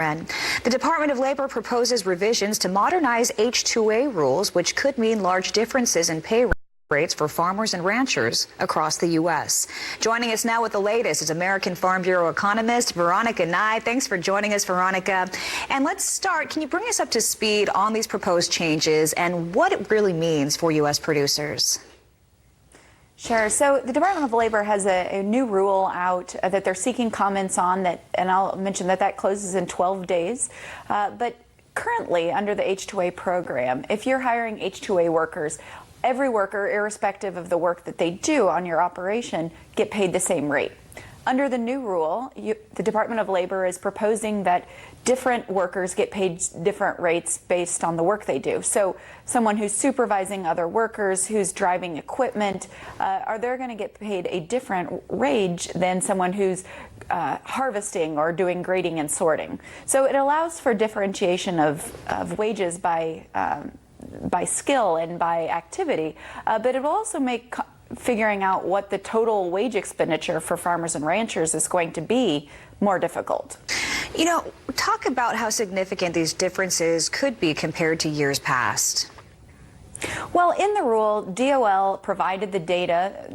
The Department of Labor proposes revisions to modernize H-2A rules, which could mean large differences in pay rates for farmers and ranchers across the U.S. Joining us now with the latest is American Farm Bureau economist Veronica Nigh. Thanks for joining us, Veronica. And let's start. Can you bring us up to speed on these proposed changes and what it really means for U.S. producers? Sure. So the Department of Labor has a new rule out that they're seeking comments on, and I'll mention that closes in 12 days. But currently, under the H-2A program, if you're hiring H-2A workers, every worker, irrespective of the work that they do on your operation, get paid the same rate. Under the new rule, the Department of Labor is proposing that different workers get paid different rates based on the work they do. So someone who's supervising other workers, who's driving equipment, they're going to get paid a different wage than someone who's harvesting or doing grading and sorting. So it allows for differentiation of wages by skill and by activity, but it will also make figuring out what the total wage expenditure for farmers and ranchers is going to be more difficult. You know, talk about how significant these differences could be compared to years past. Well, in the rule, DOL provided the data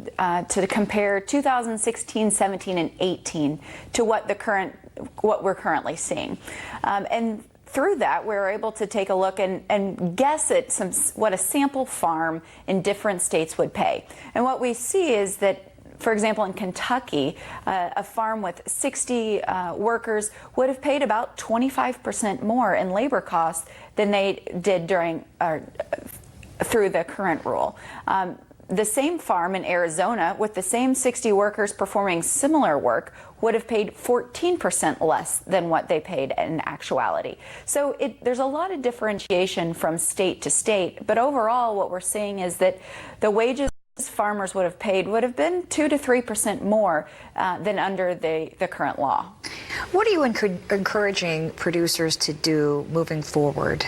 to compare 2016, 17, and 18 to what we're currently seeing, and through that, we're able to take a look and guess at what a sample farm in different states would pay. And what we see is that, for example, in Kentucky, a farm with 60 workers would have paid about 25% more in labor costs than they did through the current rule. The same farm in Arizona with the same 60 workers performing similar work would have paid 14% less than what they paid in actuality. So there's a lot of differentiation from state to state, but overall what we're seeing is that the wages farmers would have paid would have been 2 to 3% more than under the current law. What are you encouraging producers to do moving forward?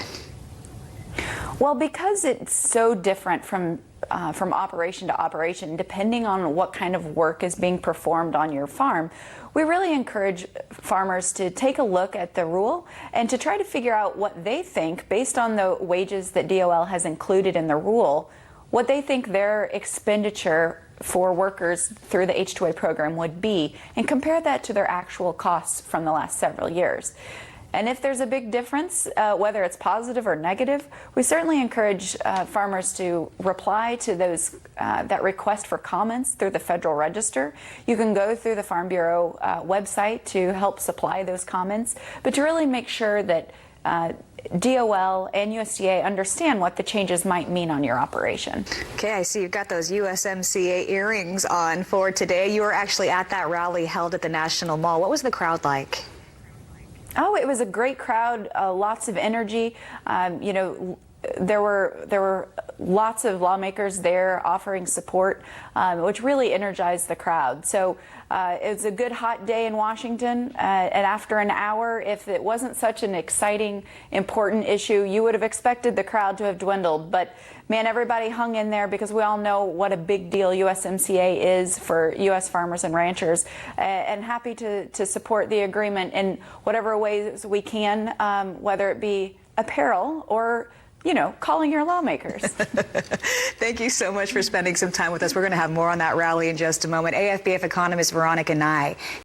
Well, because it's so different from operation to operation, depending on what kind of work is being performed on your farm, we really encourage farmers to take a look at the rule and to try to figure out what they think, based on the wages that DOL has included in the rule, what they think their expenditure for workers through the H-2A program would be, and compare that to their actual costs from the last several years. And if there's a big difference, whether it's positive or negative, we certainly encourage farmers to reply to that request for comments through the Federal Register. You can go through the Farm Bureau website to help supply those comments, but to really make sure that DOL and USDA understand what the changes might mean on your operation. Okay, I see you've got those USMCA earrings on for today. You were actually at that rally held at the National Mall. What was the crowd like? Oh, it was a great crowd, lots of energy. You know, there were lots of lawmakers there offering support, which really energized the crowd. So it was a good hot day in Washington, and after an hour, if it wasn't such an exciting, important issue, you would have expected the crowd to have dwindled. But man, everybody hung in there, because we all know what a big deal USMCA is for U.S. farmers and ranchers, and happy to support the agreement in whatever ways we can, whether it be apparel or, you know, calling your lawmakers. Thank you so much for spending some time with us. We're going to have more on that rally in just a moment. AFBF economist Veronica Nigh.